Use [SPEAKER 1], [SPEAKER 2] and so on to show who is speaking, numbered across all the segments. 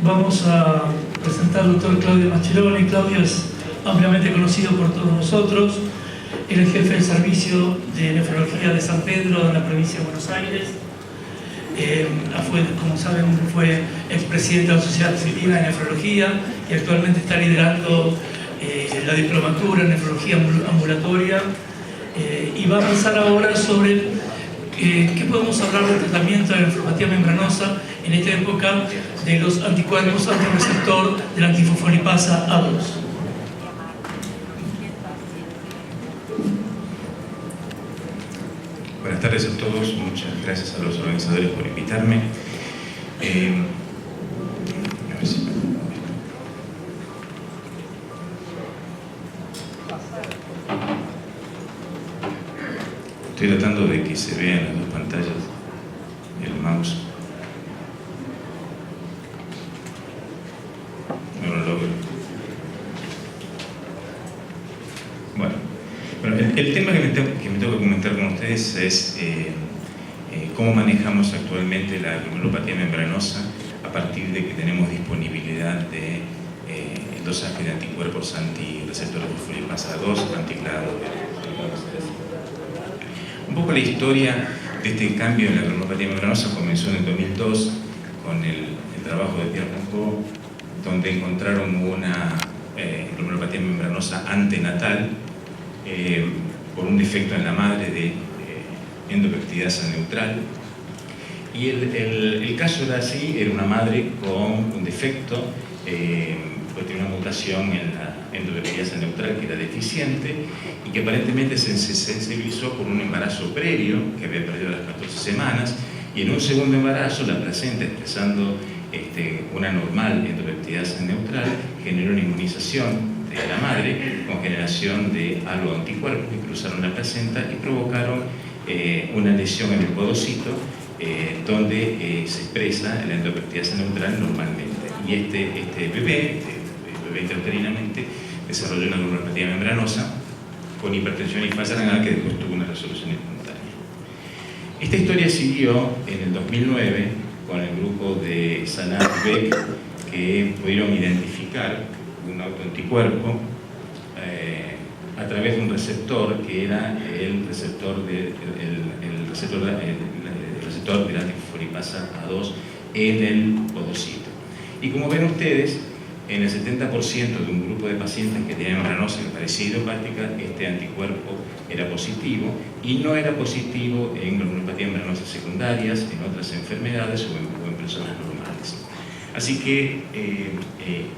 [SPEAKER 1] Vamos a presentar al doctor Claudio Mascheroni. Claudio es ampliamente conocido por todos nosotros. Él es jefe del servicio de nefrología de San Pedro en la provincia de Buenos Aires. Como saben, fue expresidente de la Sociedad Argentina de Nefrología y actualmente está liderando la diplomatura en nefrología ambulatoria. Y va a pensar ahora sobre qué podemos hablar del tratamiento de la nefropatía membranosa en esta época de los anticuerpos antirreceptor de la antifosfolipasa A2.
[SPEAKER 2] Buenas tardes a todos, muchas gracias a los organizadores por invitarme. Estoy tratando de que se vean las dos pantallas, el mouse. No lo logro. Bueno, el tema que me tengo que comentar con ustedes es cómo manejamos actualmente la glomerulopatía membranosa a partir de que tenemos disponibilidad de el dosaje de anticuerpos antirreceptor de fosfolipasa 2, anticlado. Un poco la historia de este cambio en la glomerulopatía membranosa comenzó en el 2002 con el trabajo de Pierre Monceau, donde encontraron una glomerulopatía membranosa antenatal por un defecto en la madre de endopeptidasa neutral. Y el caso era así, era una madre con un defecto, pues tenía una mutación en la endopeptidasa neutral que era deficiente y que aparentemente se sensibilizó por un embarazo previo que había perdido las 14 semanas, y en un segundo embarazo la placenta, expresando una normal endopeptidasa neutral, generó una inmunización de la madre con generación de anticuerpos que cruzaron la placenta y provocaron una lesión en el podocito donde se expresa la endopeptidasa neutral normalmente. Y este bebé intrauterinamente desarrolló una glomerulopatía membranosa con hipertensión y falla renal que después tuvo una resolución espontánea. Esta historia siguió en el 2009 con el grupo de Sanat y Beck, que pudieron identificar un autoanticuerpo a través de un receptor que era el receptor de la antifosfolipasa A2 en el podocito. Y como ven ustedes, en el 70% de un grupo de pacientes que tenían membranosa que parecía idiopática, este anticuerpo era positivo, y no era positivo en glomerulopatías membranosas secundarias, en otras enfermedades o en personas normales. Así que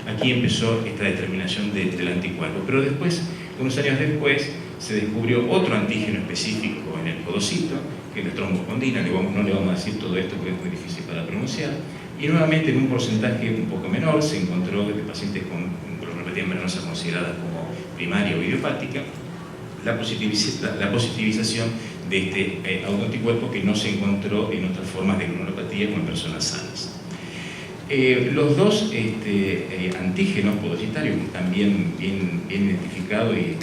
[SPEAKER 2] aquí empezó esta determinación del anticuerpo. Pero después, unos años después, se descubrió otro antígeno específico en el podocito, que es la trombospondina. No le vamos a decir todo esto porque es muy difícil para pronunciar. Y nuevamente, en un porcentaje un poco menor, se encontró de pacientes con glomerulopatía membranosa considerada como primaria o idiopática, la positivización de este autoanticuerpo que no se encontró en otras formas de glomerulopatía como en personas sanas. Los dos antígenos podocitarios que están bien identificados y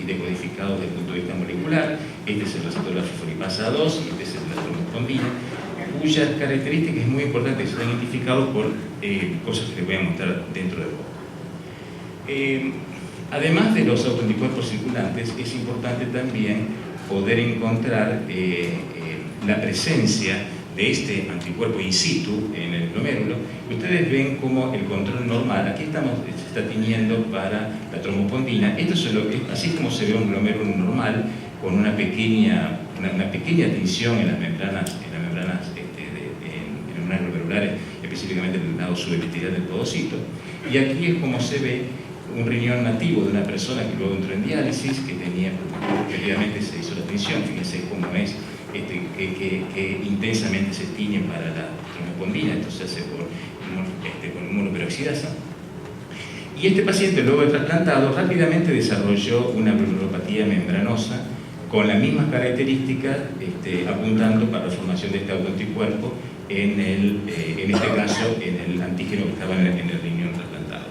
[SPEAKER 2] decodificados desde el punto de vista molecular, este es el receptor de la fosfolipasa 2 y este es el de la trombospondina, cuyas características es muy importante que se han identificado por cosas que les voy a mostrar dentro de poco. Además de los autoanticuerpos circulantes, es importante también poder encontrar la presencia de este anticuerpo in situ en el glomérulo. Ustedes ven como el control normal, aquí se está tiñendo para la trombospondina. Esto es así como se ve un glomérulo normal, con una pequeña tensión en las membranas glomerulares, específicamente en el lado subepitelial del podocito. Y aquí es como se ve un riñón nativo de una persona que luego entró en diálisis, que previamente se hizo la tinción. Fíjense cómo es que intensamente se tiñe para la trombospondina, esto se hace con inmunoperoxidasa. Y este paciente, luego de trasplantado, rápidamente desarrolló una glomerulopatía membranosa con las mismas características, apuntando para la formación de este autoanticuerpo en este caso, en el antígeno que estaba en el riñón trasplantado.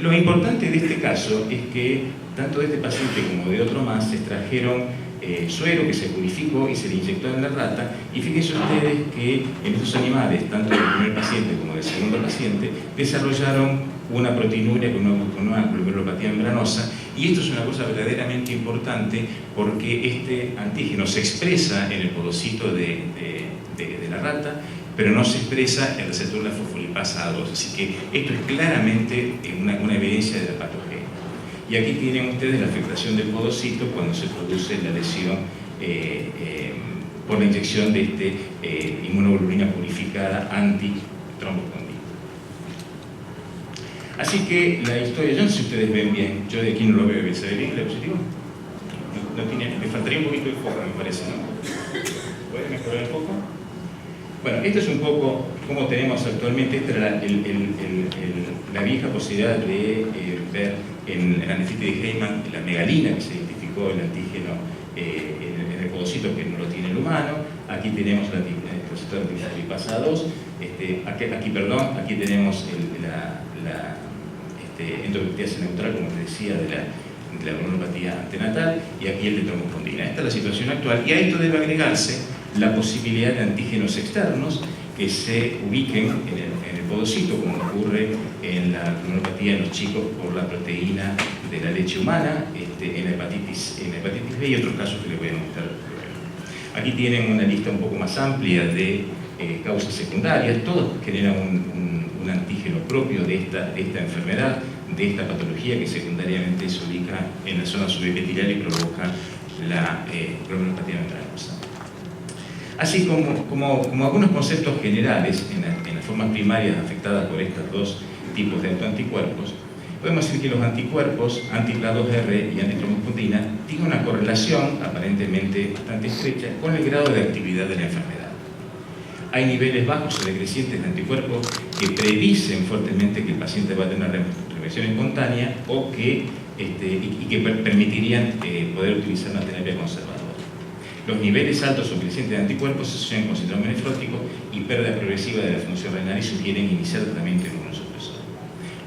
[SPEAKER 2] Lo importante de este caso es que tanto de este paciente como de otro más se extrajeron suero que se purificó y se le inyectó en la rata, y fíjense ustedes que en estos animales, tanto del primer paciente como del segundo paciente, desarrollaron una proteinuria con una glomerulopatía membranosa, y esto es una cosa verdaderamente importante porque este antígeno se expresa en el podocito de la rata, pero no se expresa el receptor de la fosfolipasa A2, así que esto es claramente una evidencia de la patogenia. Y aquí tienen ustedes la afectación del podocito cuando se produce la lesión por la inyección de inmunoglobulina purificada antitrombocondina. Así que la historia, yo no sé si ustedes ven bien, yo de aquí no lo veo, ¿se ve bien el diapositivo? No tiene, me faltaría un poquito de foco, me parece, ¿no? ¿Puede mejorar un poco? Bueno, esto es un poco como tenemos actualmente. Esta era la vieja posibilidad de ver en la nefritis de Heymann la megalina, que se identificó el antígeno en el podocito, que no lo tiene el humano. Aquí tenemos el receptor de fosfolipasa A2. Aquí tenemos la endoproteasa neutral, como les decía, de la glomerulopatía antenatal, y aquí el de trombocondina. Esta es la situación actual, y a esto debe agregarse la posibilidad de antígenos externos que se ubiquen en el podocito, como ocurre en la glomerulopatía en los chicos por la proteína de la leche humana, en la hepatitis B y otros casos que les voy a mostrar luego. Aquí tienen una lista un poco más amplia de causas secundarias. Todos generan un antígeno propio de esta enfermedad, de esta patología, que secundariamente se ubica en la zona subepitelial y provoca la glomerulopatía membranosa. Así como algunos conceptos generales en las formas primarias afectadas por estos dos tipos de autoanticuerpos, podemos decir que los anticuerpos anti-PLA2R y antitrombocondina tienen una correlación aparentemente bastante estrecha con el grado de actividad de la enfermedad. Hay niveles bajos o decrecientes de anticuerpos que predicen fuertemente que el paciente va a tener remisión espontánea o que permitirían poder utilizar una terapia conservadora. Los niveles altos o crecientes de anticuerpos se asocian con síndrome nefrótico y pérdida progresiva de la función renal y sugieren iniciar tratamiento inmunosupresor.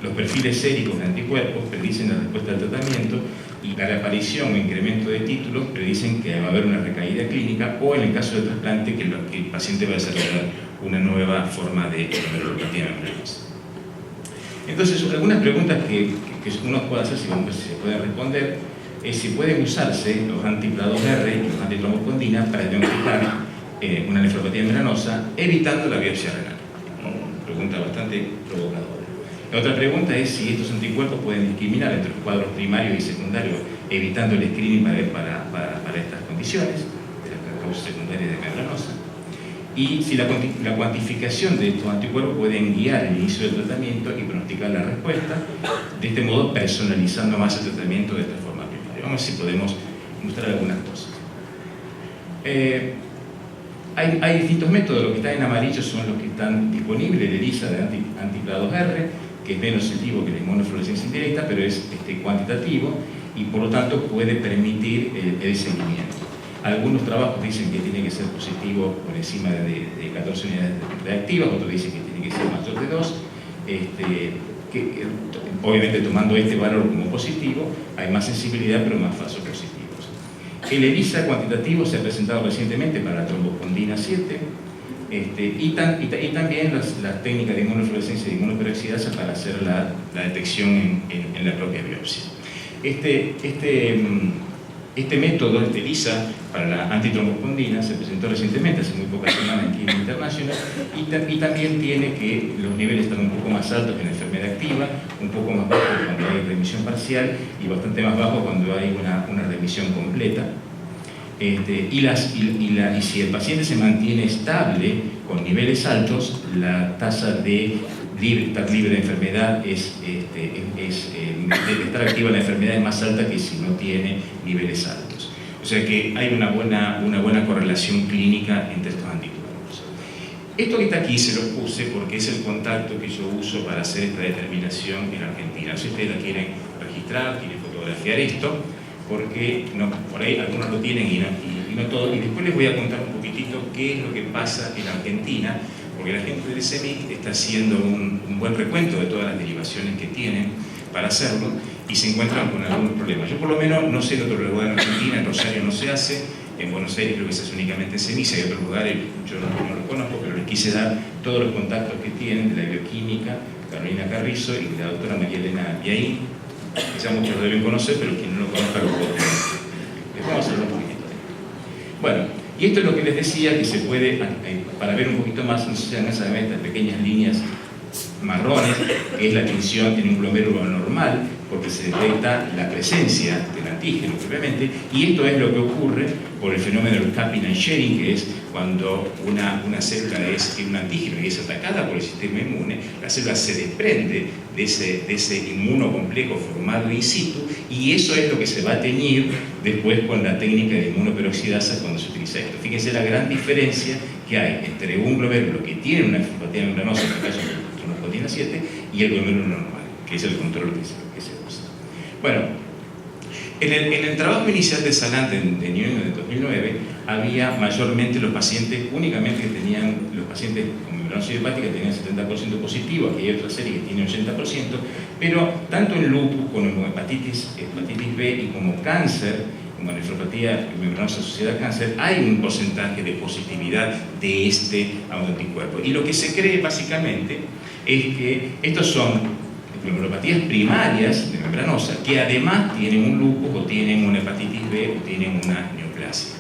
[SPEAKER 2] Los perfiles séricos de anticuerpos predicen la respuesta al tratamiento, y la reaparición o incremento de títulos predicen que va a haber una recaída clínica, o en el caso del trasplante que el paciente va a desarrollar una nueva forma de glomerulopatía membranosa. Entonces, algunas preguntas que uno puede hacer, si se pueden responder, es si pueden usarse los anti-PLA2R y los antitrombocondina para diagnosticar una nefropatía membranosa evitando la biopsia renal. Una pregunta bastante provocadora. La otra pregunta es si estos anticuerpos pueden discriminar entre los cuadros primarios y secundarios, evitando el screening para estas condiciones, de las causas secundarias de membranosa. Y si la cuantificación de estos anticuerpos pueden guiar el inicio del tratamiento y pronosticar la respuesta, de este modo personalizando más el tratamiento de esta forma primaria. Vamos a ver si podemos mostrar algunas cosas. Hay distintos métodos. Los que están en amarillo son los que están disponibles. El ELISA de anti-PLA2R, que es menos selectivo que la inmunofluorescencia indirecta, pero es cuantitativo y por lo tanto puede permitir el seguimiento. Algunos trabajos dicen que tiene que ser positivo por encima de 14 unidades reactivas, otros dicen que tiene que ser mayor de 2. Obviamente, tomando este valor como positivo, hay más sensibilidad, pero más falsos positivos. El ELISA cuantitativo se ha presentado recientemente para la trombocondina 7, y también las técnicas de inmunofluorescencia y de inmunoperoxidasa para hacer la detección en la propia biopsia. Este método, el ELISA, para la antitrombocondina, se presentó recientemente, hace muy pocas semanas en Clinical International, y también tiene que los niveles están un poco más altos en la enfermedad activa, un poco más bajos cuando hay remisión parcial y bastante más bajos cuando hay una remisión completa. Y si el paciente se mantiene estable con niveles altos, la tasa de estar libre de enfermedad de estar activa la enfermedad es más alta que si no tiene niveles altos. O sea que hay una buena correlación clínica entre estos anticuerpos. Esto que está aquí se lo puse porque es el contacto que yo uso para hacer esta determinación en Argentina. Si ustedes la quieren registrar, quieren fotografiar esto, porque por ahí algunos lo tienen y no todos. Y después les voy a contar un poquitito qué es lo que pasa en Argentina, porque la gente del CEMIC está haciendo un buen recuento de todas las derivaciones que tienen para hacerlo, y se encuentran con algunos problemas. Yo por lo menos no sé de otro lugar en Argentina, en Rosario no se hace, en Buenos Aires creo que se hace únicamente en Ceniza, y otros lugares yo no los conozco, pero les quise dar todos los contactos que tienen de la bioquímica, Carolina Carrizo y de la doctora María Elena Viaín, que ya muchos lo deben conocer, pero quien no lo conozca lo puede tener. Les vamos a hablar un poquito. Bueno, y esto es lo que les decía, que se puede, para ver un poquito más, no sé si van a saber estas pequeñas líneas marrones, que es la tinción en un glomérulo normal, porque se detecta la presencia del antígeno previamente, y esto es lo que ocurre por el fenómeno del capping and sharing, que es cuando una célula tiene un antígeno y es atacada por el sistema inmune, la célula se desprende de ese inmunocomplejo formado in situ, y eso es lo que se va a teñir después con la técnica de inmunoperoxidasa cuando se utiliza esto. Fíjense la gran diferencia que hay entre un glomérulo que tiene una nefropatía membranosa, en este caso la proteína 7, y el glomérulo normal, que es el control que se usa. Bueno, en el trabajo inicial de Salant de New England de 2009, había mayormente los pacientes, únicamente que tenían, los pacientes con membranosis hepática tenían 70% positivo, aquí hay otra serie que tiene 80%, pero tanto en lupus como en hepatitis B y como cáncer, como nefropatía membranosa asociada a cáncer, hay un porcentaje de positividad de este autoanticuerpo. Y lo que se cree básicamente es que estos son glomerulopatías primarias de membranosa que además tienen un lupus o tienen una hepatitis B o tienen una neoplasia.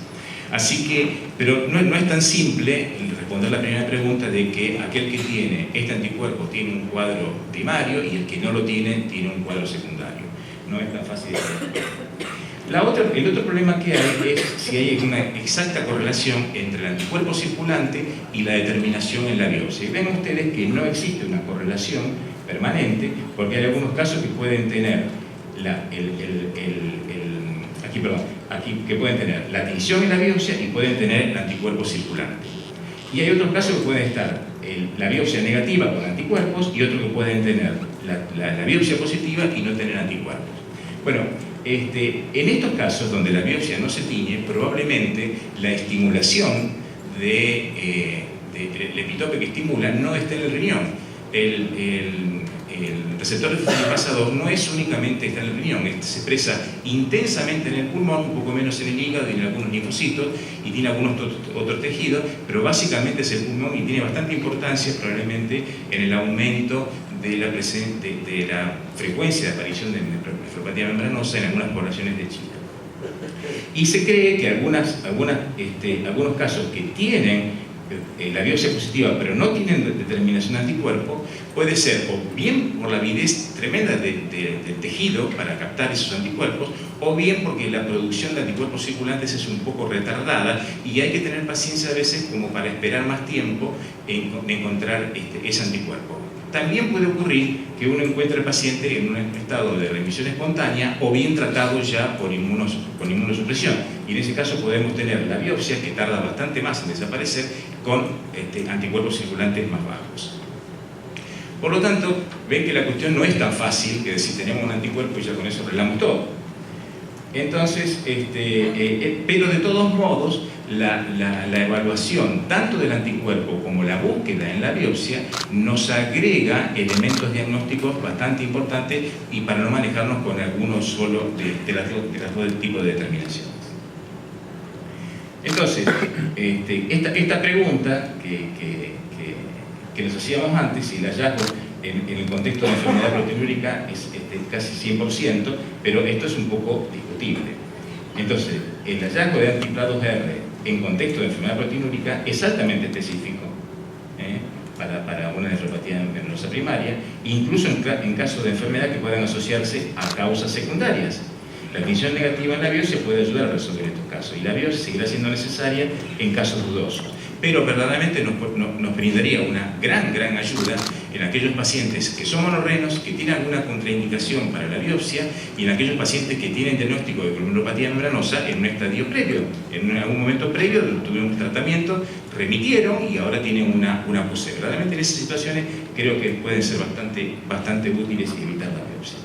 [SPEAKER 2] Así que, pero no es tan simple responder la primera pregunta de que aquel que tiene este anticuerpo tiene un cuadro primario y el que no lo tiene un cuadro secundario. No es tan fácil de hacer. El otro problema que hay es si hay una exacta correlación entre el anticuerpo circulante y la determinación en la biopsia. Y ven ustedes que no existe una correlación permanente, porque hay algunos casos que pueden tener que pueden tener la tinción en la biopsia y pueden tener el anticuerpo circulante. Y hay otros casos que pueden estar la biopsia negativa con anticuerpos y otros que pueden tener la biopsia positiva y no tener anticuerpos. Bueno, en estos casos donde la biopsia no se tiñe, probablemente la estimulación del epitope que estimula no está en el riñón. El receptor de fosfolipasa 2 no es únicamente está en el riñón, se expresa intensamente en el pulmón, un poco menos en el hígado y en algunos linfocitos, y tiene algunos otros tejidos, pero básicamente es el pulmón y tiene bastante importancia probablemente en el aumento de la frecuencia de aparición de nefropatía membranosa en algunas poblaciones de Chile. Y se cree que algunos casos que tienen la biopsia positiva pero no tienen determinación de anticuerpo, puede ser o bien por la avidez tremenda del tejido para captar esos anticuerpos, o bien porque la producción de anticuerpos circulantes es un poco retardada y hay que tener paciencia a veces como para esperar más tiempo en encontrar ese anticuerpo. También puede ocurrir que uno encuentre al paciente en un estado de remisión espontánea o bien tratado ya con inmunosupresión. Y en ese caso podemos tener la biopsia, que tarda bastante más en desaparecer, con anticuerpos circulantes más bajos. Por lo tanto, ven que la cuestión no es tan fácil que decir tenemos un anticuerpo y ya con eso arreglamos todo. Entonces, pero de todos modos, la evaluación tanto del anticuerpo como la búsqueda en la biopsia nos agrega elementos diagnósticos bastante importantes y para no manejarnos con algunos solo de las dos tipos de determinaciones. Entonces, esta pregunta que nos hacíamos antes, y el hallazgo en el contexto de la enfermedad proteinúrica es casi 100%, pero esto es un poco discutible. Entonces, el hallazgo de anti-PLA2R en contexto de enfermedad proteinúrica es altamente específico para una nefropatía membranosa primaria, incluso en casos de enfermedad que puedan asociarse a causas secundarias. La tinción negativa en la biopsia puede ayudar a resolver estos casos y la biopsia seguirá siendo necesaria en casos dudosos. Pero verdaderamente nos brindaría una gran ayuda en aquellos pacientes que son monorrenos, que tienen alguna contraindicación para la biopsia, y en aquellos pacientes que tienen diagnóstico de glomerulopatía membranosa en un estadio previo. En algún momento previo tuvieron un tratamiento, remitieron y ahora tienen una PUC. Verdaderamente en esas situaciones creo que pueden ser bastante útiles y evitar la biopsia.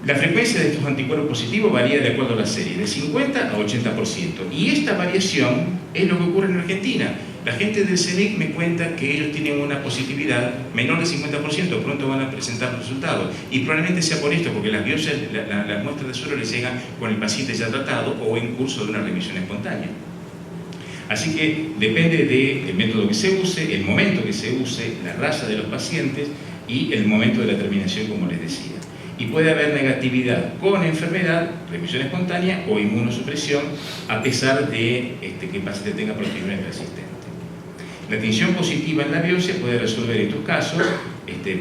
[SPEAKER 2] La frecuencia de estos anticuerpos positivos varía de acuerdo a la serie, de 50 a 80%. Y esta variación es lo que ocurre en Argentina. La gente del CENIC me cuenta que ellos tienen una positividad menor del 50%, pronto van a presentar los resultados. Y probablemente sea por esto, porque las biopsias, las muestras de suero les llegan con el paciente ya tratado o en curso de una remisión espontánea. Así que depende del método que se use, el momento que se use, la raza de los pacientes y el momento de la terminación, como les decía. Y puede haber negatividad con enfermedad, remisión espontánea o inmunosupresión, a pesar de que el paciente tenga proteinuria persistente. La tinción positiva en la biopsia puede resolver estos casos,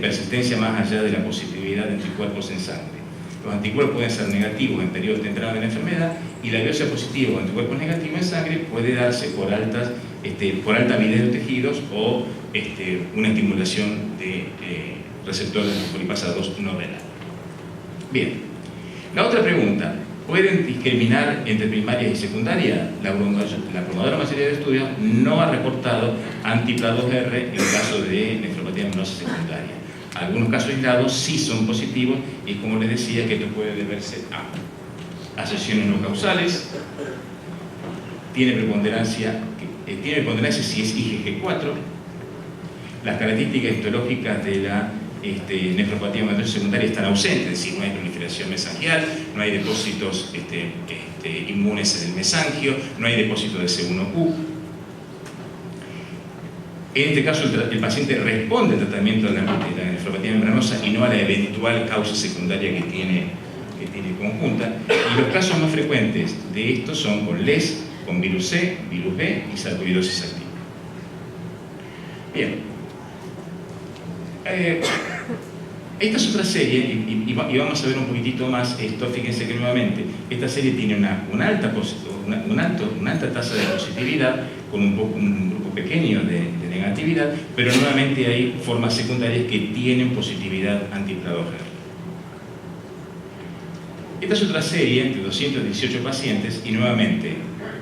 [SPEAKER 2] persistencia más allá de la positividad de anticuerpos en sangre. Los anticuerpos pueden ser negativos en periodos tempranos de la enfermedad y la biopsia positiva o anticuerpos negativos en sangre puede darse por alta avidez de tejidos o una estimulación de receptores de fosfolipasa 2 no renal. Bien, la otra pregunta. ¿Pueden discriminar entre primaria y secundaria? La abrumadora mayoría de estudios no ha reportado anti-PLA2R en el caso de nefropatía membranosa secundaria. Algunos casos aislados sí son positivos y, como les decía, que esto puede deberse a asociaciones no causales, tiene preponderancia si es IgG4, las características histológicas de la nefropatía membranosa secundaria están ausentes, es decir, no hay proliferación mesangial, no hay depósitos inmunes en el mesangio, no hay depósitos de C1q. En este caso, el paciente responde al tratamiento de la nefropatía membranosa y no a la eventual causa secundaria que tiene conjunta. Y los casos más frecuentes de estos son con LES, con virus C, virus B y sarcoidosis activa. Bien. Esta es otra serie, y vamos a ver un poquitito más esto. Fíjense que nuevamente esta serie tiene una alta tasa de positividad con un grupo pequeño de negatividad, pero nuevamente hay formas secundarias que tienen positividad anti-PLA2R. Esta es otra serie de 218 pacientes y nuevamente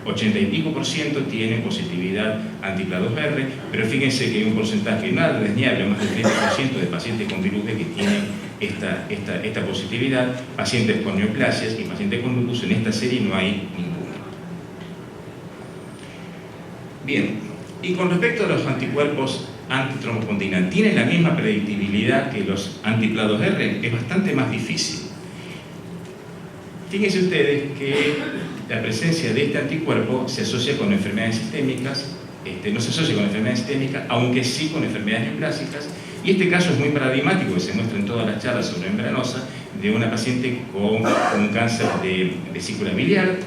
[SPEAKER 2] 80 y pico % tienen positividad anti-PLA2R, pero fíjense que hay un porcentaje nada desdeñable, más del 30% de pacientes con virus B que tienen esta positividad, pacientes con neoplasias y pacientes con lupus. En esta serie no hay ninguno. Bien, y con respecto a los anticuerpos antitrombopondina, ¿tienen la misma predictibilidad que los anti-PLA2R? Es bastante más difícil. Fíjense ustedes que la presencia de este anticuerpo se asocia con enfermedades sistémicas, no se asocia con enfermedades sistémicas, aunque sí con enfermedades neoplásicas, y este caso es muy paradigmático, que se muestra en todas las charlas sobre membranosa, de una paciente con un cáncer de vesícula biliar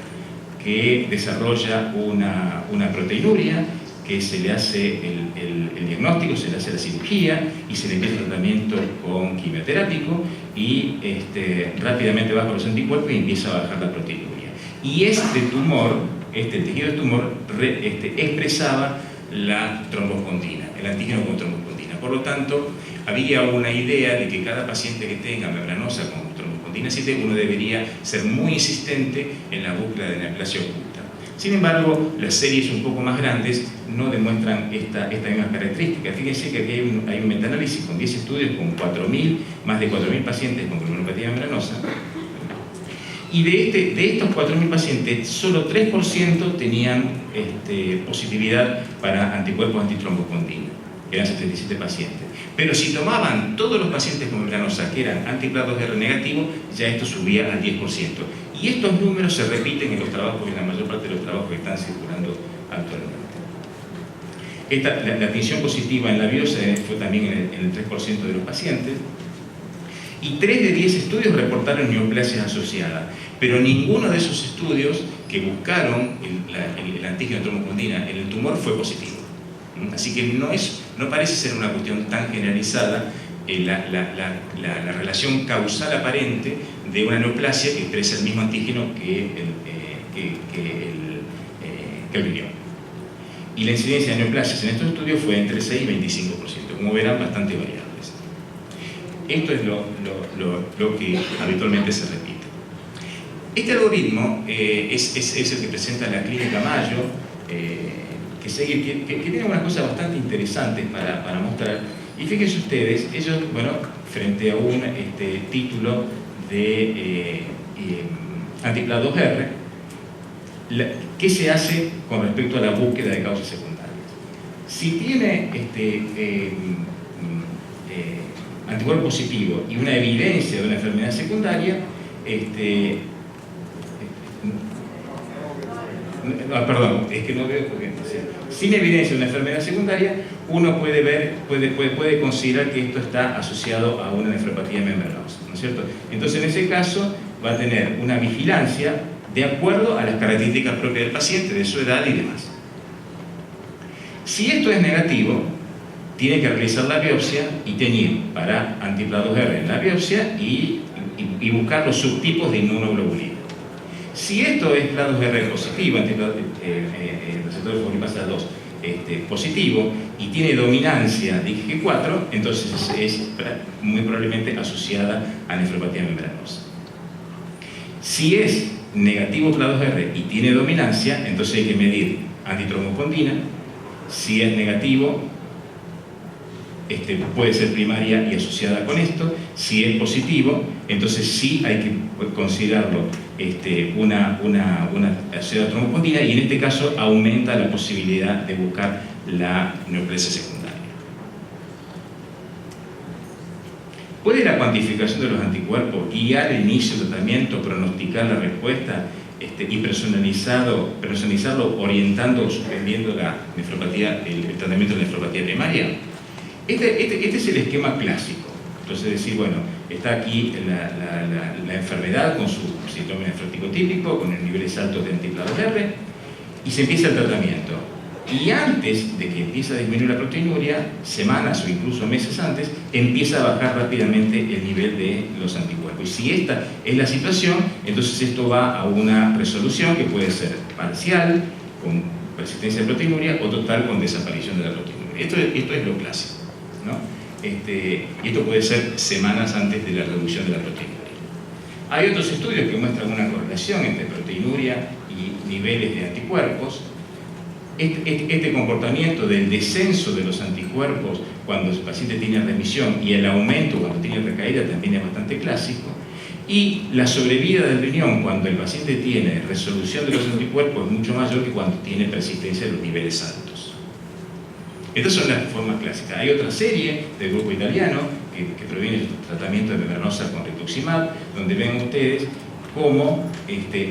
[SPEAKER 2] que desarrolla una proteinuria, que se le hace el diagnóstico, se le hace la cirugía y se le empieza el tratamiento con quimioterápico y rápidamente baja los anticuerpos y empieza a bajar la proteinuria. Y este tumor, el tejido de tumor, expresaba la trombospondina, el antígeno con trombospondina. Por lo tanto, había una idea de que cada paciente que tenga membranosa con trombospondina 7, uno debería ser muy insistente en la búsqueda de neoplasia oculta. Sin embargo, las series un poco más grandes no demuestran esta misma característica. Fíjense que aquí hay un metaanálisis con 10 estudios con más de 4.000 pacientes con glomerulopatía membranosa. Y de estos 4.000 pacientes, solo 3% tenían positividad para anticuerpos antitrombospondina, que eran 77 pacientes. Pero si tomaban todos los pacientes con membranosa que eran anti-PLA2R negativo, ya esto subía al 10%. Y estos números se repiten en los trabajos, en la mayor parte de los trabajos que están circulando actualmente. La tinción positiva en la biopsia fue también en el 3% de los pacientes. Y 3 de 10 estudios reportaron neoplasias asociadas, pero ninguno de esos estudios que buscaron el antígeno trombospondina en el tumor fue positivo. Así que no parece ser una cuestión tan generalizada la relación causal aparente de una neoplasia que expresa el mismo antígeno que el riñón. Y la incidencia de neoplasias en estos estudios fue entre 6 y 25%, como verán, bastante variables. Esto es lo que habitualmente se repite. Este algoritmo es el que presenta la clínica Mayo, que tiene unas cosas bastante interesantes para mostrar. Y fíjense ustedes, ellos, frente a un título de anti-PLA2R, ¿qué se hace con respecto a la búsqueda de causas secundarias? Si tiene anticuerpo positivo y una evidencia de una enfermedad secundaria, perdón, es que no veo porque sin evidencia de una enfermedad secundaria, uno puede considerar que esto está asociado a una nefropatía membranosa, ¿no es cierto? Entonces, en ese caso, va a tener una vigilancia de acuerdo a las características propias del paciente, de su edad y demás. Si esto es negativo, tiene que realizar la biopsia y teñir para antiplados R en la biopsia y buscar los subtipos de inmunoglobulina. Si esto es clados R positivo, receptor fosfolipasa 2 positivo y tiene dominancia de IgG4, entonces es muy probablemente asociada a nefropatía membranosa. Si es negativo clados R y tiene dominancia, entonces hay que medir antitrombopondina. Si es negativo, puede ser primaria y asociada con esto. Si es positivo, entonces sí hay que considerarlo una asociada a trombopondina, y en este caso aumenta la posibilidad de buscar la neoplasia secundaria. ¿Puede la cuantificación de los anticuerpos guiar el inicio del tratamiento, pronosticar la respuesta y personalizarlo, orientando o suspendiendo la nefropatía, el tratamiento de la nefropatía primaria? Este es el esquema clásico. Entonces, decir, bueno, está aquí la enfermedad con su síntoma nefrótico típico, con niveles altos de antiplados R, y se empieza el tratamiento. Y antes de que empiece a disminuir la proteinuria, semanas o incluso meses antes, empieza a bajar rápidamente el nivel de los anticuerpos. Y si esta es la situación, entonces esto va a una resolución que puede ser parcial, con persistencia de proteinuria, o total, con desaparición de la proteinuria. Esto es lo clásico, ¿no? Y esto puede ser semanas antes de la reducción de la proteinuria. Hay otros estudios que muestran una correlación entre proteinuria y niveles de anticuerpos. Este comportamiento del descenso de los anticuerpos cuando el paciente tiene remisión y el aumento cuando tiene recaída también es bastante clásico. Y la sobrevida del riñón cuando el paciente tiene resolución de los anticuerpos es mucho mayor que cuando tiene persistencia de los niveles altos. Estas son las formas clásicas. Hay otra serie del grupo italiano que proviene del tratamiento de membranosa con rituximab, donde ven ustedes cómo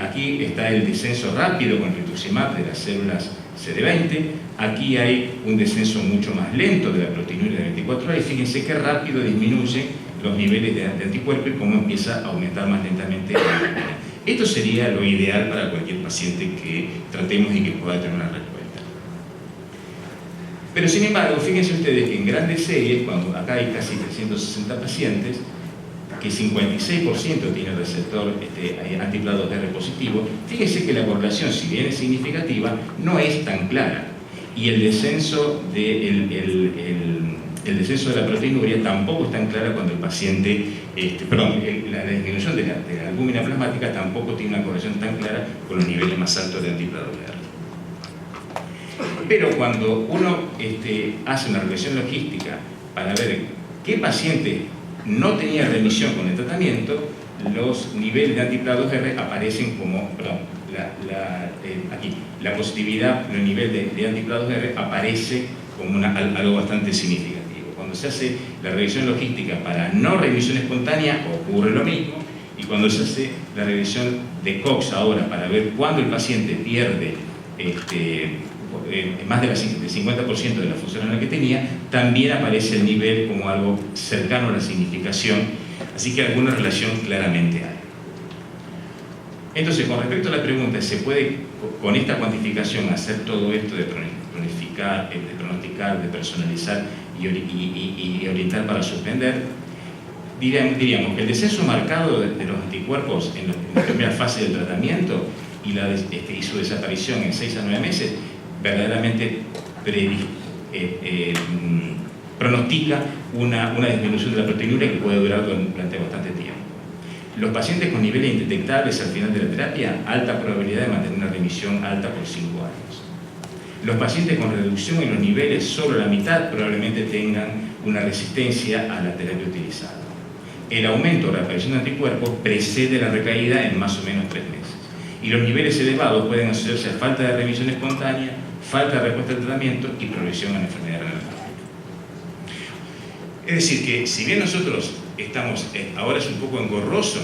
[SPEAKER 2] aquí está el descenso rápido con rituximab de las células CD20. Aquí hay un descenso mucho más lento de la proteinuria de 24 horas, y fíjense qué rápido disminuyen los niveles de anticuerpos y cómo empieza a aumentar más lentamente la proteinuria. Esto sería lo ideal para cualquier paciente que tratemos y que pueda tener una respuesta. Pero sin embargo, fíjense ustedes que en grandes series, cuando acá hay casi 360 pacientes, que 56% tiene receptor antiplados R positivo, fíjense que la correlación, si bien es significativa, no es tan clara. Y el descenso de, el descenso de la proteinuria tampoco es tan clara cuando el paciente, la disminución de la albúmina plasmática tampoco tiene una correlación tan clara con los niveles más altos de antiplados R. Pero cuando uno hace una regresión logística para ver qué paciente no tenía remisión con el tratamiento, los niveles de antiplados R aparecen como, aquí, la positividad, el nivel de antiplados R aparece como algo bastante significativo. Cuando se hace la regresión logística para no remisión espontánea, ocurre lo mismo, y cuando se hace la regresión de Cox ahora para ver cuándo el paciente pierde más del 50% de la función renal que tenía, también aparece el nivel como algo cercano a la significación, así que alguna relación claramente hay. Entonces, con respecto a la pregunta, ¿se puede con esta cuantificación hacer todo esto de pronosticar, de personalizar y orientar para suspender? Diríamos que el descenso marcado de los anticuerpos en la primera fase del tratamiento y su desaparición en 6 a 9 meses verdaderamente pronostica una disminución de la proteinuria que puede durar durante bastante tiempo. Los pacientes con niveles indetectables al final de la terapia, alta probabilidad de mantener una remisión alta por 5 años. Los pacientes con reducción en los niveles, solo la mitad, probablemente tengan una resistencia a la terapia utilizada. El aumento o la aparición de anticuerpos precede la recaída en más o menos 3 meses. Y los niveles elevados pueden asociarse a falta de remisión espontánea, falta de respuesta al tratamiento y progresión a la enfermedad renal. Es decir, que si bien nosotros estamos, ahora es un poco engorroso,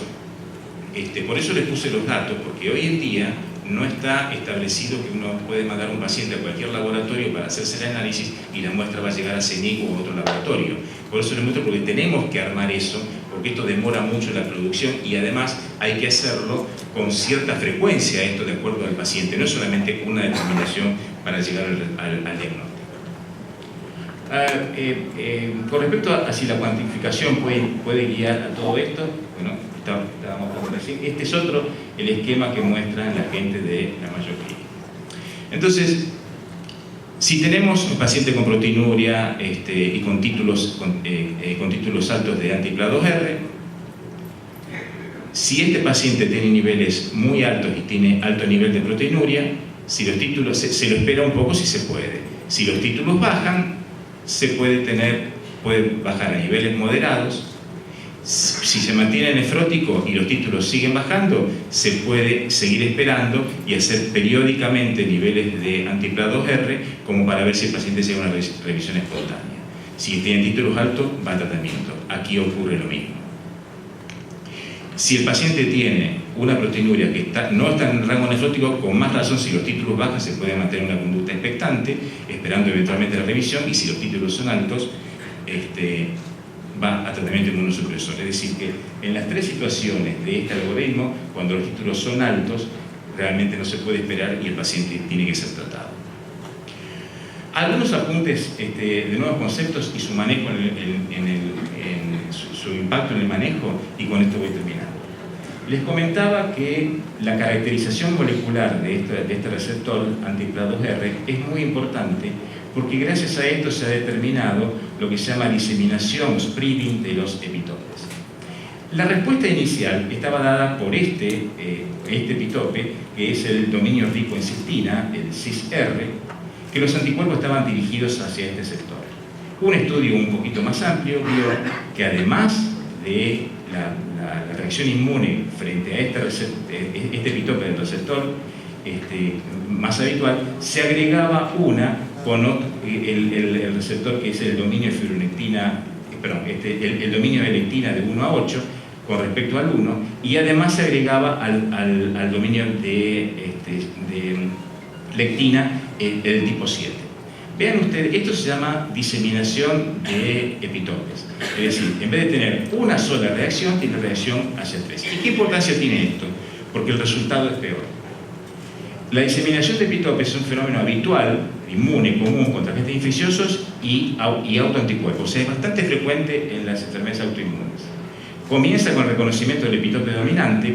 [SPEAKER 2] por eso les puse los datos, porque hoy en día no está establecido que uno puede mandar a un paciente a cualquier laboratorio para hacerse el análisis y la muestra va a llegar a CENIC o a otro laboratorio. Por eso les muestro, porque tenemos que armar eso, porque esto demora mucho la producción y además hay que hacerlo con cierta frecuencia, esto de acuerdo al paciente, no es solamente una determinación para llegar al diagnóstico. Con respecto a si la cuantificación puede guiar a todo esto, bueno, estábamos hablando así. Este es otro, el esquema que muestra la gente de la Mayo Clinic. Entonces, si tenemos un paciente con proteinuria y con títulos altos de anti-PLA2R, si este paciente tiene niveles muy altos y tiene alto nivel de proteinuria, si los títulos se lo espera un poco si se puede. Si los títulos bajan, se puede bajar a niveles moderados. Si se mantiene nefrótico y los títulos siguen bajando, se puede seguir esperando y hacer periódicamente niveles de anti-PLA2R como para ver si el paciente llega a una revisión espontánea. Si tiene títulos altos, va a tratamiento. Aquí ocurre lo mismo. Si el paciente tiene una proteinuria que no está en el rango nefrótico, con más razón, si los títulos bajan, se puede mantener una conducta expectante, esperando eventualmente la revisión, y si los títulos son altos, va a tratamiento inmunosupresor. Es decir, que en las tres situaciones de este algoritmo, cuando los títulos son altos, realmente no se puede esperar y el paciente tiene que ser tratado. Algunos apuntes de nuevos conceptos y su manejo su impacto en el manejo, y con esto voy terminando. Les comentaba que la caracterización molecular de este receptor anti-PLA2R es muy importante porque gracias a esto se ha determinado lo que se llama diseminación, spreading de los epitopes. La respuesta inicial estaba dada por este epitope, que es el dominio rico en cistina, el CISR, que los anticuerpos estaban dirigidos hacia este sector. Un estudio un poquito más amplio vio que además de la reacción inmune frente a este epitope del receptor más habitual, se agregaba una con el receptor que es el dominio de fibronectina, el dominio de lectina de 1 a 8 con respecto al 1, y además se agregaba al dominio de lectina el tipo 7. Vean ustedes, esto se llama diseminación de epitopes. Es decir, en vez de tener una sola reacción, tiene reacción hacia 3. ¿Y qué importancia tiene esto? Porque el resultado es peor. La diseminación de epitopes es un fenómeno habitual, inmune, común contra agentes infecciosos y autoanticuerpos. O sea, es bastante frecuente en las enfermedades autoinmunes. Comienza con el reconocimiento del epitope dominante,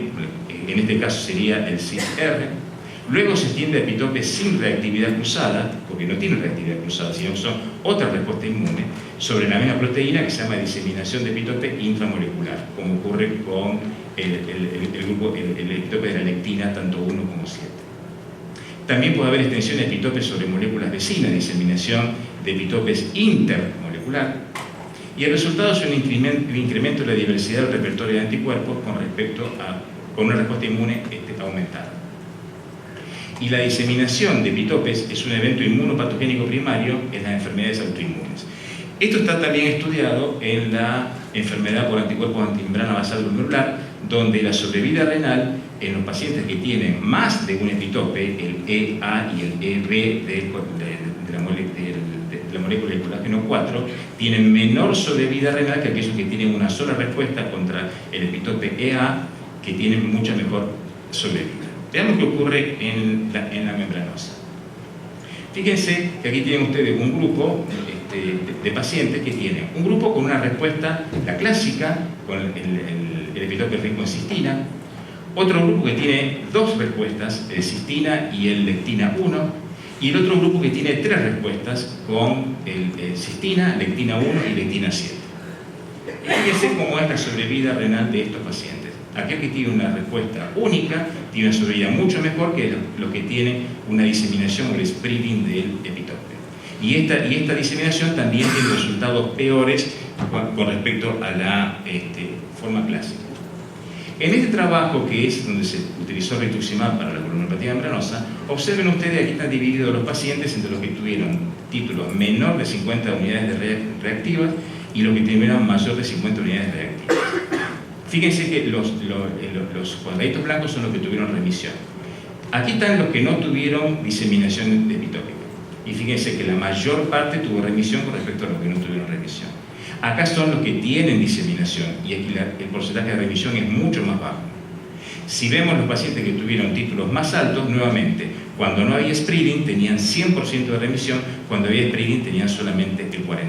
[SPEAKER 2] en este caso sería el CISR. Luego se extiende a epitopes sin reactividad cruzada, porque no tienen reactividad cruzada, sino que son otra respuesta inmune, sobre la misma proteína, que se llama diseminación de epitope intramolecular, como ocurre con el epitope de la lectina, tanto 1 como 7. También puede haber extensión de epitopes sobre moléculas vecinas, diseminación de epitopes intermolecular, y el resultado es un incremento de la diversidad del repertorio de anticuerpos con una respuesta inmune aumentada. Y la diseminación de epitopes es un evento inmunopatogénico primario en las enfermedades autoinmunes. Esto está también estudiado en la enfermedad por anticuerpos antimembrana basal glomerular, donde la sobrevida renal en los pacientes que tienen más de un epitope, el EA y el EB de la molécula del colágeno 4, tienen menor sobrevida renal que aquellos que tienen una sola respuesta contra el epitope EA, que tienen mucha mejor sobrevida. Veamos qué ocurre en la membranosa. Fíjense que aquí tienen ustedes un grupo de pacientes que tienen un grupo con una respuesta, la clásica, con el epitope rico en cistina, otro grupo que tiene dos respuestas, el cistina y el lectina 1, y el otro grupo que tiene tres respuestas con el cistina, lectina 1 y lectina 7. Fíjense cómo es la sobrevida renal de estos pacientes. Aquel que tiene una respuesta única tiene una sobrevida mucho mejor que los que tienen una diseminación o el spreading del epitope. Y esta diseminación también tiene resultados peores con respecto a la forma clásica. En este trabajo, que es donde se utilizó rituximab para la columnopatía membranosa, observen ustedes, aquí están divididos los pacientes entre los que tuvieron títulos menor de 50 unidades de reactivas y los que tuvieron mayor de 50 unidades reactivas. Fíjense que los cuadraditos blancos son los que tuvieron remisión. Aquí están los que no tuvieron diseminación epitópica. Y fíjense que la mayor parte tuvo remisión con respecto a los que no tuvieron remisión. Acá son los que tienen diseminación y aquí el porcentaje de remisión es mucho más bajo. Si vemos los pacientes que tuvieron títulos más altos, nuevamente, cuando no había spreading tenían 100% de remisión, cuando había spreading tenían solamente el 41%.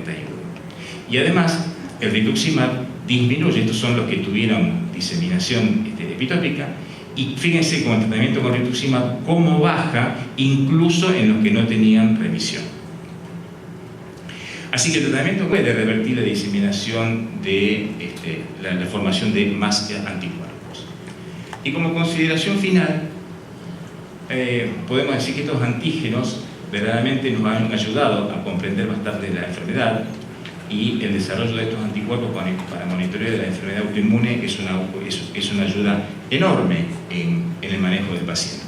[SPEAKER 2] Y además, el rituximab disminuye, estos son los que tuvieron diseminación epitópica, y fíjense con el tratamiento con rituximab cómo baja incluso en los que no tenían remisión. Así que el tratamiento puede revertir la diseminación de la formación de más anticuerpos. Y como consideración final, podemos decir que estos antígenos verdaderamente nos han ayudado a comprender bastante la enfermedad, y el desarrollo de estos anticuerpos para monitoreo de la enfermedad autoinmune es una ayuda enorme en el manejo del paciente.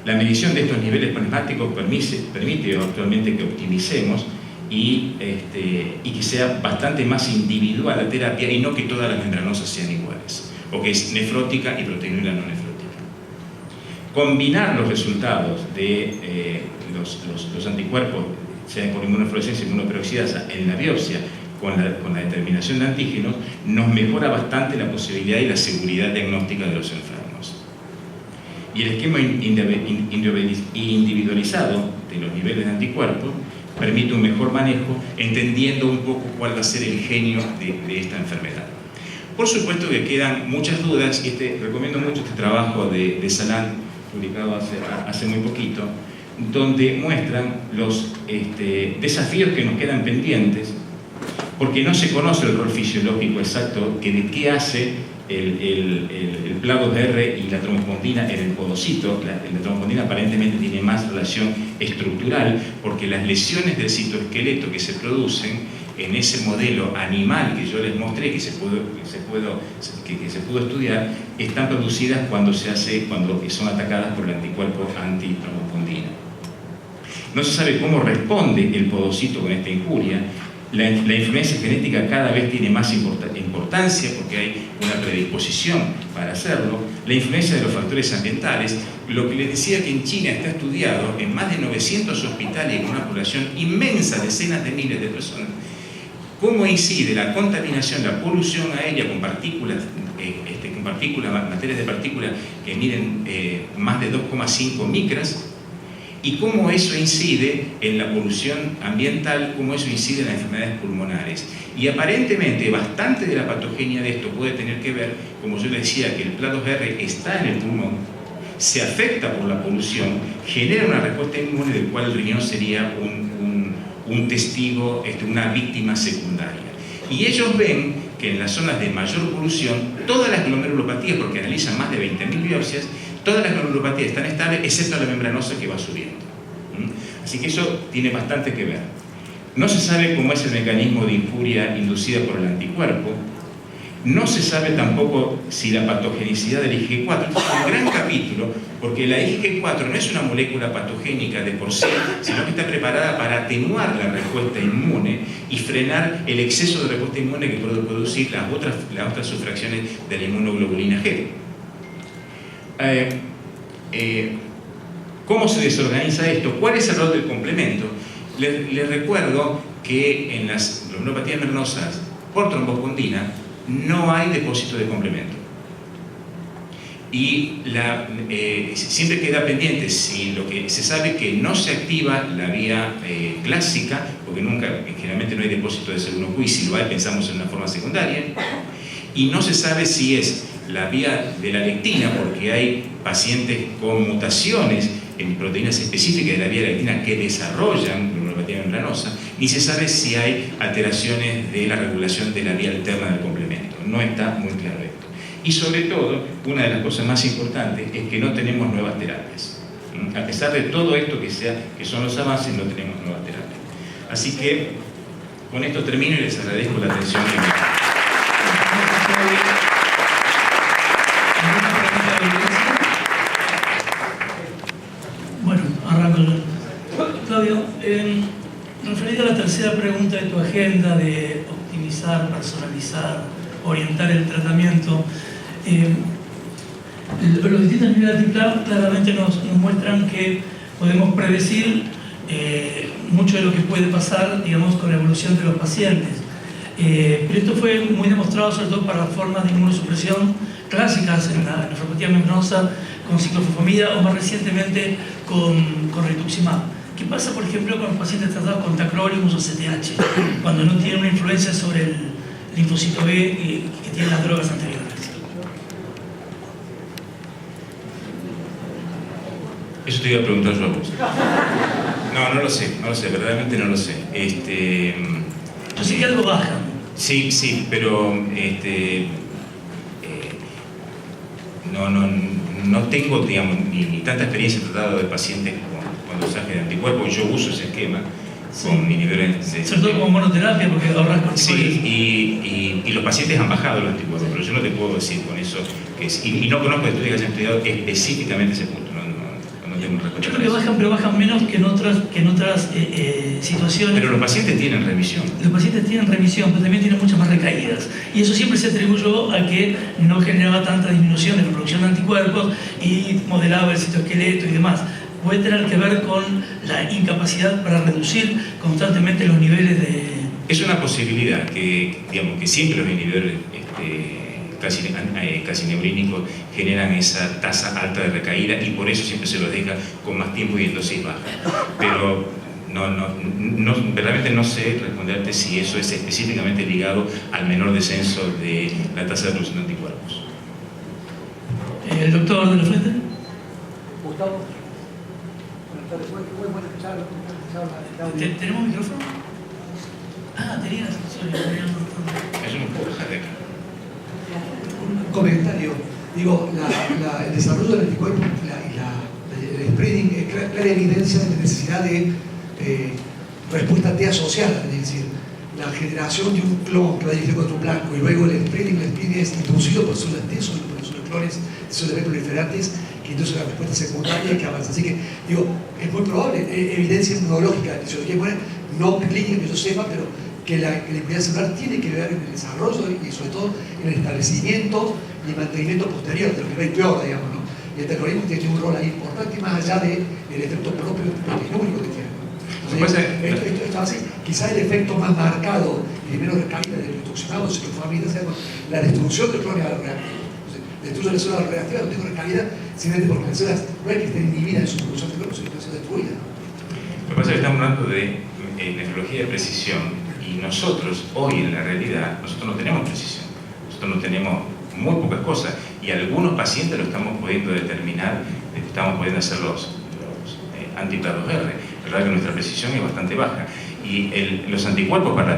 [SPEAKER 2] La medición de estos niveles plasmáticos permite actualmente que optimicemos y que sea bastante más individual la terapia y no que todas las membranosas sean iguales, o que es nefrótica y proteinúria no nefrótica. Combinar los resultados de los anticuerpos, sea por inmunofluorescencia y inmunoperoxidasa, en la biopsia con la determinación de antígenos, nos mejora bastante la posibilidad y la seguridad diagnóstica de los enfermos. Y el esquema individualizado de los niveles de anticuerpos permite un mejor manejo, entendiendo un poco cuál va a ser el genio de esta enfermedad. Por supuesto que quedan muchas dudas, y recomiendo mucho este trabajo de Salant, publicado hace muy poquito, donde muestran los desafíos que nos quedan pendientes, porque no se conoce el rol fisiológico exacto de qué hace el PLA2R y la trombopondina en el podocito. La trombopondina aparentemente tiene más relación estructural, porque las lesiones del citoesqueleto que se producen en ese modelo animal que yo les mostré, que se pudo estudiar, están producidas cuando son atacadas por el anticuerpo antitrombopondina. No se sabe cómo responde el podocito con esta injuria. La influencia genética cada vez tiene más importancia porque hay una predisposición para hacerlo. La influencia de los factores ambientales, lo que les decía que en China está estudiado en más de 900 hospitales y en una población inmensa, decenas de miles de personas, cómo incide la contaminación, la polución aérea con partículas, materias de partículas que miden más de 2,5 micras, y cómo eso incide en la polución ambiental, cómo eso incide en las enfermedades pulmonares. Y aparentemente bastante de la patogenia de esto puede tener que ver, como yo les decía, que el PLA2R está en el pulmón, se afecta por la polución, genera una respuesta inmune del cual el riñón sería un testigo, una víctima secundaria. Y ellos ven que en las zonas de mayor polución, todas las glomerulopatías, porque analizan más de 20.000 biopsias, todas las glomerulopatías están estables, excepto la membranosa que va subiendo. Así que eso tiene bastante que ver. No se sabe cómo es el mecanismo de injuria inducida por el anticuerpo. No se sabe tampoco si la patogenicidad del IgG4. Es un gran capítulo, porque la IgG4 no es una molécula patogénica de por sí, sino que está preparada para atenuar la respuesta inmune y frenar el exceso de respuesta inmune que puede producir las otras sustracciones de la inmunoglobulina G. ¿Cómo se desorganiza esto? ¿Cuál es el rol del complemento? Les recuerdo que en las glomerulopatías membranosas por trombopondina no hay depósito de complemento. Y siempre queda pendiente si lo que se sabe que no se activa la vía clásica, porque generalmente no hay depósito de C1q, y si lo hay pensamos en una forma secundaria, y no se sabe si es la vía de la lectina, porque hay pacientes con mutaciones en proteínas específicas de la vía de la lectina que desarrollan glomerulopatía membranosa, ni se sabe si hay alteraciones de la regulación de la vía alterna del complemento. No está muy claro esto. Y sobre todo, una de las cosas más importantes es que no tenemos nuevas terapias. A pesar de todo esto que son los avances, no tenemos nuevas terapias. Así que con esto termino y les agradezco la atención que me dan.
[SPEAKER 1] tercera pregunta de tu agenda de optimizar, personalizar, orientar el tratamiento, los distintos niveles de antiplá claramente nos muestran que podemos predecir mucho de lo que puede pasar, digamos, con la evolución de los pacientes. Pero esto fue muy demostrado sobre todo para formas de inmunosupresión clásicas en la nefropatía membranosa con ciclofosfamida o más recientemente con rituximab. ¿Qué pasa, por ejemplo, con los pacientes tratados con tacrolimus o CTH, cuando no tienen una influencia sobre el linfocito B que tienen las drogas anteriores?
[SPEAKER 2] Eso te iba a preguntar yo a vos. No lo sé, verdaderamente no lo sé.
[SPEAKER 1] Yo sé que algo baja.
[SPEAKER 2] Sí, pero no tengo, digamos, ni tanta experiencia tratado de pacientes con dosaje de anticuerpos. Yo uso ese esquema con inhibidores de...
[SPEAKER 1] Sobre todo como monoterapia, porque ahorras con...
[SPEAKER 2] Sí, y los pacientes han bajado los anticuerpos, pero yo no te puedo decir con eso que es... Y no conozco estudios que hayan estudiado específicamente ese punto.
[SPEAKER 1] Yo creo que bajan menos que en otras situaciones.
[SPEAKER 2] Pero los pacientes tienen remisión.
[SPEAKER 1] Los pacientes tienen remisión, pero también tienen muchas más recaídas. Y eso siempre se atribuyó a que no generaba tanta disminución de la producción de anticuerpos y modelaba el citoesqueleto y demás. Puede tener que ver con la incapacidad para reducir constantemente los niveles de...
[SPEAKER 2] Es una posibilidad que, digamos, que siempre los inhibidores casi neurínicos generan esa tasa alta de recaída y por eso siempre se los deja con más tiempo y en dosis baja. Pero verdaderamente no sé responderte si eso es específicamente ligado al menor descenso de la tasa de producción de anticuerpos.
[SPEAKER 1] ¿El doctor de la frente?
[SPEAKER 3] Gustavo. Buenas tardes.
[SPEAKER 1] ¿Tenemos micrófono? Tenías.
[SPEAKER 2] Eso no puedo dejar de acá.
[SPEAKER 3] Un comentario. Digo, el desarrollo del anticuerpo y el spreading es clara evidencia de la necesidad de respuesta T asociada, es decir, la generación de un clon que va dirigido contra un blanco y luego el spreading es inducido por células T, por los clones, células B proliferantes que inducen la respuesta secundaria y que avanza. Así que, digo, es muy probable, evidencia inmunológica, fisiología buena, no clínica que yo sepa, pero que la inmunidad celular tiene que ver en el desarrollo y sobre todo en el establecimiento y mantenimiento posterior de lo que va peor, digamos, ¿no? Y el terrorismo tiene un rol ahí importante más allá del efecto propio proteinúrico que tiene. Entonces, esto así, quizás el efecto más marcado y menos recaída del rituximab o ciclofosfamida sea la destrucción del clon reactivo. Destruye las células reactivas, no tengo recaída, simplemente porque las células no es que estén inhibidas en su producción de clon, sino que están destruidas.
[SPEAKER 2] Lo que pasa es que estamos hablando de nefrología de precisión. Y nosotros, hoy en la realidad, nosotros no tenemos precisión. Nosotros no tenemos muy pocas cosas. Y algunos pacientes lo estamos pudiendo determinar, estamos pudiendo hacer los antiplados R. La verdad que nuestra precisión es bastante baja. Y los anticuerpos para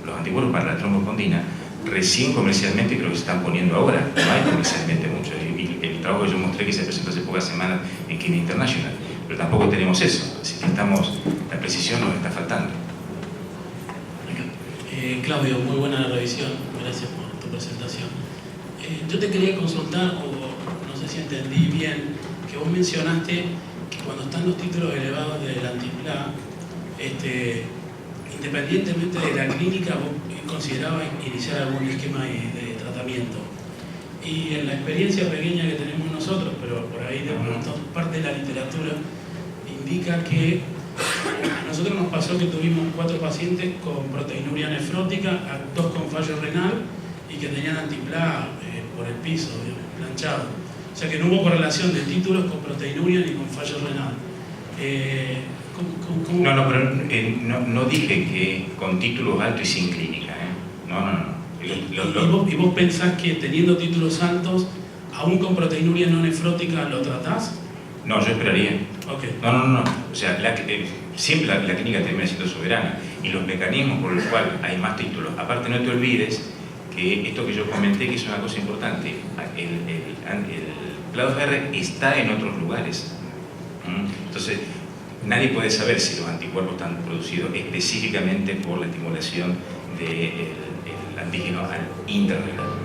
[SPEAKER 2] los anticuerpos para la trombocondina, recién comercialmente creo que se están poniendo ahora. No hay comercialmente mucho. Y el trabajo que yo mostré que se presentó hace pocas semanas en Kidney International. Pero tampoco tenemos eso. Así que la precisión nos está faltando.
[SPEAKER 4] Claudio, muy buena revisión, gracias por tu presentación. Yo te quería consultar, o no sé si entendí bien, que vos mencionaste que cuando están los títulos elevados del antiplá, independientemente de la clínica, vos considerabas iniciar algún esquema de tratamiento. Y en la experiencia pequeña que tenemos nosotros, pero por ahí de pronto parte de la literatura indica que a nosotros nos pasó que tuvimos 4 pacientes con proteinuria nefrótica, 2 con fallo renal y que tenían antiplá por el piso, planchado. O sea que no hubo correlación de títulos con proteinuria ni con fallo renal.
[SPEAKER 2] ¿Cómo? Pero no dije que con títulos altos y sin clínica. No.
[SPEAKER 4] ¿Y vos pensás que teniendo títulos altos, aún con proteinuria no nefrótica, lo tratás?
[SPEAKER 2] No, yo esperaría.
[SPEAKER 4] Okay.
[SPEAKER 2] No. O sea, siempre la clínica termina siendo soberana y los mecanismos por los cuales hay más títulos. Aparte, no te olvides que esto que yo comenté, que es una cosa importante, el plato R está en otros lugares. Entonces, nadie puede saber si los anticuerpos están producidos específicamente por la estimulación del antígeno al intrarrenal.